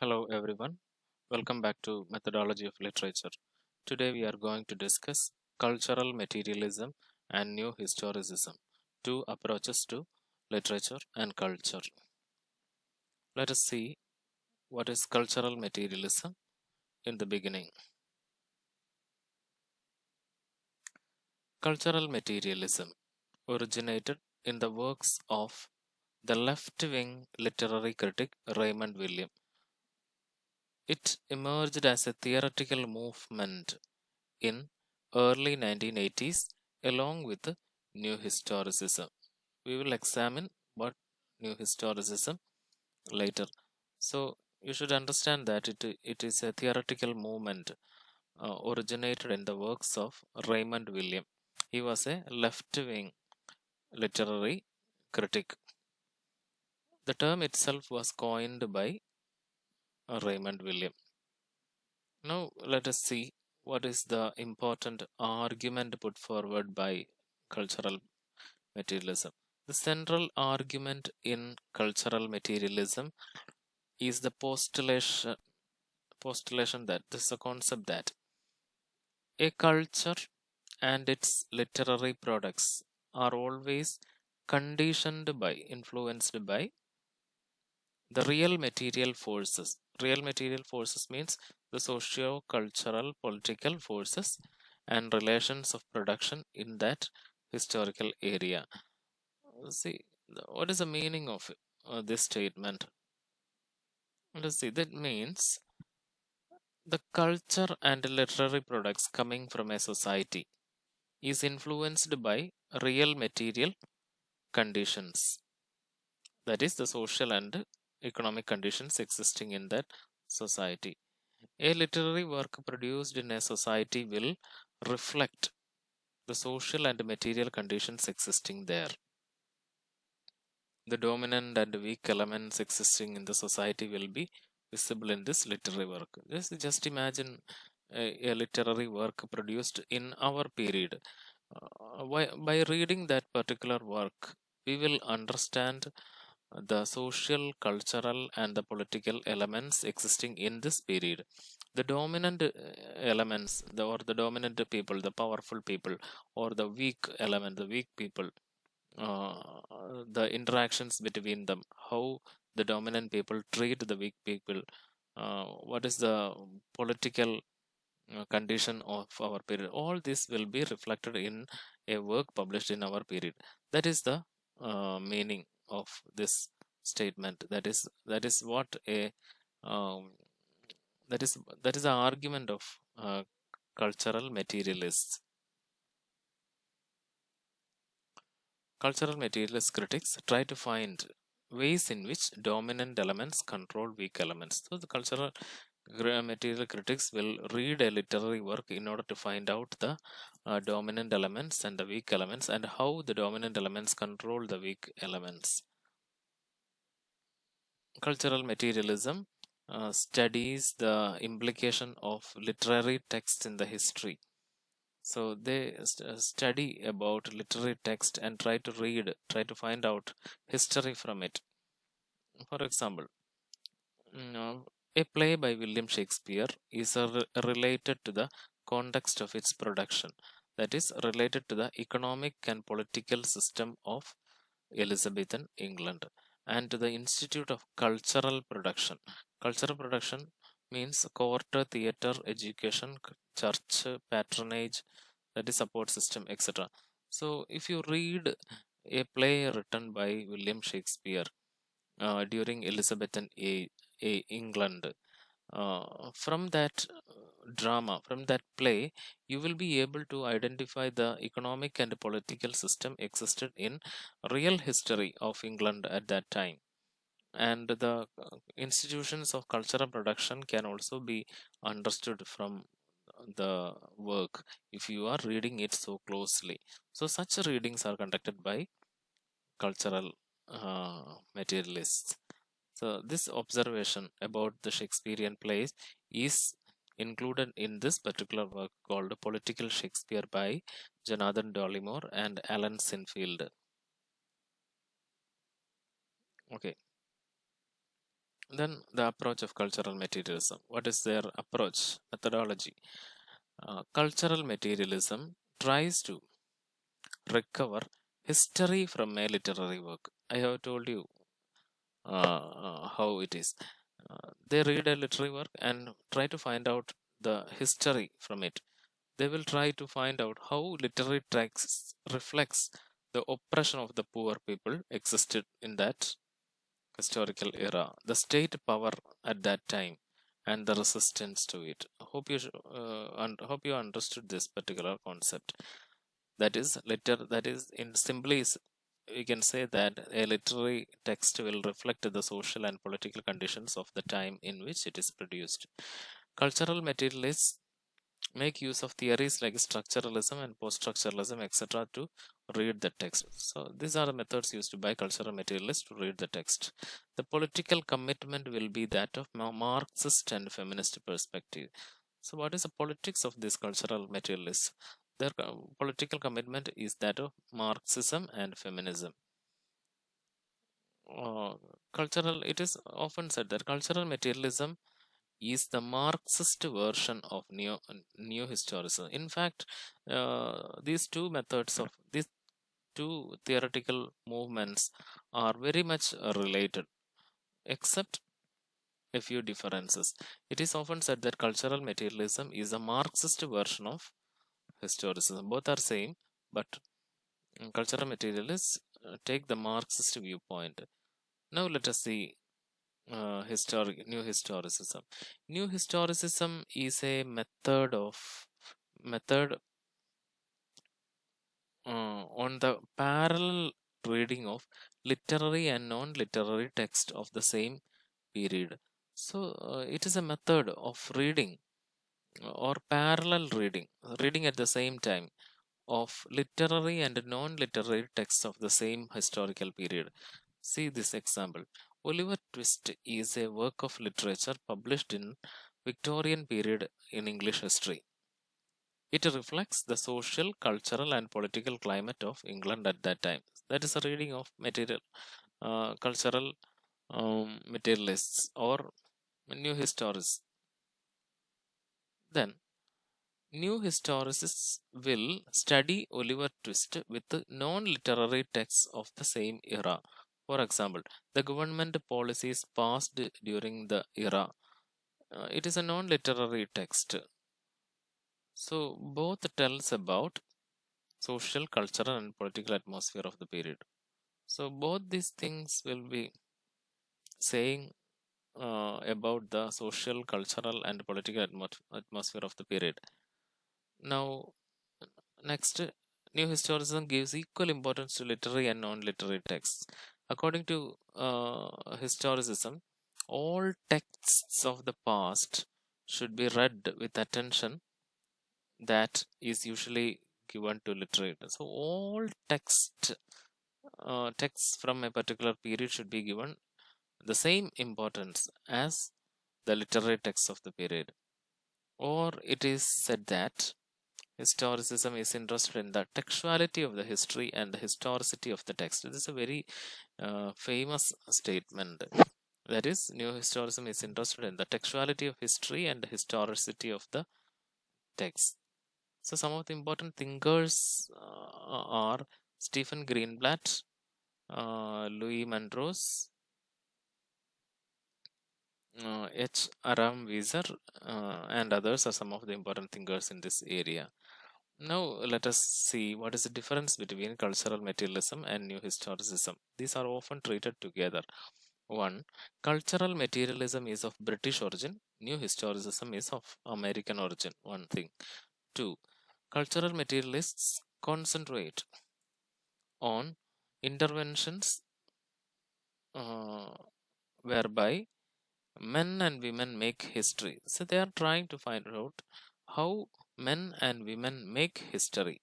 Hello everyone, welcome back to Methodology of Literature. Today we are going to discuss cultural materialism and new historicism, two approaches to literature and culture. Let us see what is cultural materialism in the beginning. Cultural materialism originated in the works of the left-wing literary critic Raymond William. It emerged as a theoretical movement in early 1980s along with new historicism. We will examine what new historicism later. So you should understand that it is a theoretical movement originated in the works of Raymond William. He was a left-wing literary critic. The term itself was coined by Raymond William. Now let us see what is the important argument put forward by cultural materialism. The central argument in cultural materialism is the postulation that this is a concept that a culture and its literary products are always conditioned by, influenced by the real material forces. Real material forces means the socio-cultural, political forces and relations of production in that historical area. See, what is the meaning of this statement? Let us see, that means the culture and literary products coming from a society is influenced by real material conditions, that is, the social and economic conditions existing in that society. A literary work produced in a society will reflect the social and material conditions existing there. The dominant and weak elements existing in the society will be visible in this literary work. Just imagine a literary work produced in our period. By reading that particular work, we will understand the social, cultural, and the political elements existing in this period. The dominant elements, or the dominant people, the powerful people, or the weak element, the weak people, the interactions between them, how the dominant people treat the weak people, what is the political condition of our period. All this will be reflected in a work published in our period. That is the meaning of this statement. That is what a um, that is the argument of cultural materialists. Cultural materialist critics try to find ways in which dominant elements control weak elements. So the cultural material critics will read a literary work in order to find out the dominant elements and the weak elements and how the dominant elements control the weak elements. Cultural materialism studies the implication of literary texts in the history. So they study about literary text and try to find out history from it. For example, a play by William Shakespeare is related to the context of its production, that is, related to the economic and political system of Elizabethan England, and to the Institute of Cultural Production. Cultural production means court, theatre, education, church, patronage, that is support system, etc. So if you read a play written by William Shakespeare during Elizabethan England, from that drama, from that play, you will be able to identify the economic and political system existed in real history of England at that time. And the institutions of cultural production can also be understood from the work if you are reading it so closely. So such readings are conducted by cultural materialists. So this observation about the Shakespearean plays is included in this particular work called Political Shakespeare by Jonathan Dollimore and Alan Sinfield. Okay. Then the approach of cultural materialism. What is their approach, methodology? Cultural materialism tries to recover history from a literary work. I have told you how it is. They read a literary work and try to find out the history from it. They will try to find out how literary texts reflects the oppression of the poor people existed in that historical era, the state power at that time, and the resistance to it. Hope you understood this particular concept. That is in simply we can say that a literary text will reflect the social and political conditions of the time in which it is produced. Cultural materialists make use of theories like structuralism and post-structuralism, etc., to read the text. So these are the methods used by cultural materialists to read the text. The political commitment will be that of Marxist and feminist perspective. So what is the politics of these cultural materialists? Their political commitment is that of Marxism and feminism. Uh, it is often said that cultural materialism is the Marxist version of neo historicism. In fact, these two theoretical movements are very much related, except a few differences. It is often said that cultural materialism is a Marxist version of historicism. Both are same, but cultural materialists take the Marxist viewpoint. Now let us see new historicism. New historicism is a method on the parallel reading of literary and non-literary text of the same period. So it is a method of reading or parallel reading at the same time of literary and non-literary texts of the same historical period. See this example. Oliver Twist is a work of literature published in Victorian period in English history. It reflects the social, cultural, and political climate of England at that time. That is a reading of cultural materialists or new historians. Then, new historians will study Oliver Twist with non-literary texts of the same era. For example, the government policies passed during the era. It is a non-literary text. So both tells about social, cultural, and political atmosphere of the period. So both these things will be saying about the social, cultural, and political atmosphere of the period. Now, next, new historicism gives equal importance to literary and non-literary texts. According to historicism, all texts of the past should be read with attention that is usually given to literature. So all texts from a particular period should be given the same importance as the literary texts of the period. Or it is said that historicism is interested in the textuality of the history and the historicity of the text. This is a very famous statement. That is, new historicism is interested in the textuality of history and the historicity of the text. So some of the important thinkers are Stephen Greenblatt, Louis Montrose, H. Aram Wieser, and others are some of the important thinkers in this area. Now let us see what is the difference between cultural materialism and new historicism. These are often treated together. 1. Cultural materialism is of British origin. New historicism is of American origin. One thing. 2. Cultural materialists concentrate on interventions whereby men and women make history. So they are trying to find out how men and women make history.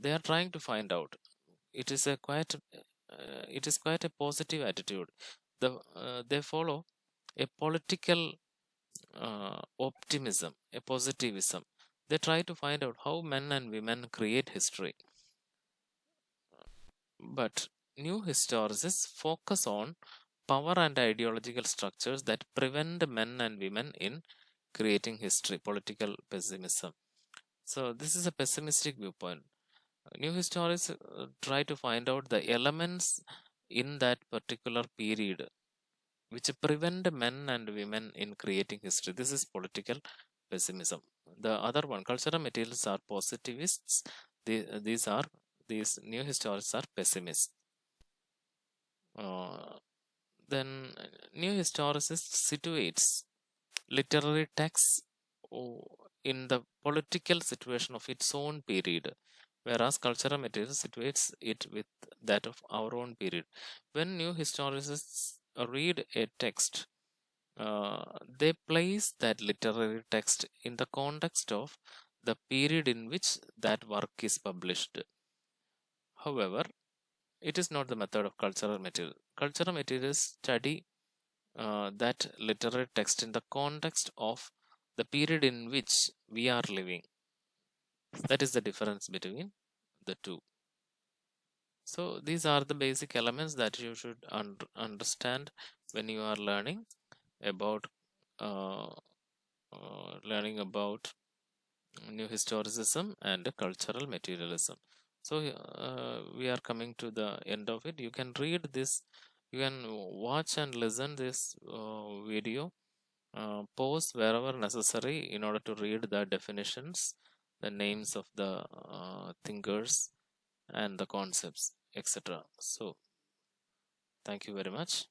They are trying to find out. It is quite a positive attitude. They follow a political optimism, a positivism. They try to find out how men and women create history. But new historians focus on power and ideological structures that prevent men and women in creating history. Political pessimism. So this is a pessimistic viewpoint. New historians try to find out the elements in that particular period which prevent men and women in creating history. This is political pessimism. The other one, cultural materials, are positivists. These new historians are pessimists. Then new historicist situates literary texts in the political situation of its own period, whereas cultural material situates it with that of our own period. When new historicists read a text, they place that literary text in the context of the period in which that work is published. However, it is not the method of cultural material. Cultural materials study that literary text in the context of the period in which we are living. That is the difference between the two. So these are the basic elements that you should understand when you are learning about uh, new historicism and cultural materialism. So we are coming to the end of it. You can read this, you can watch and listen this video, pause wherever necessary in order to read the definitions, the names of the thinkers and the concepts, etc. So thank you very much.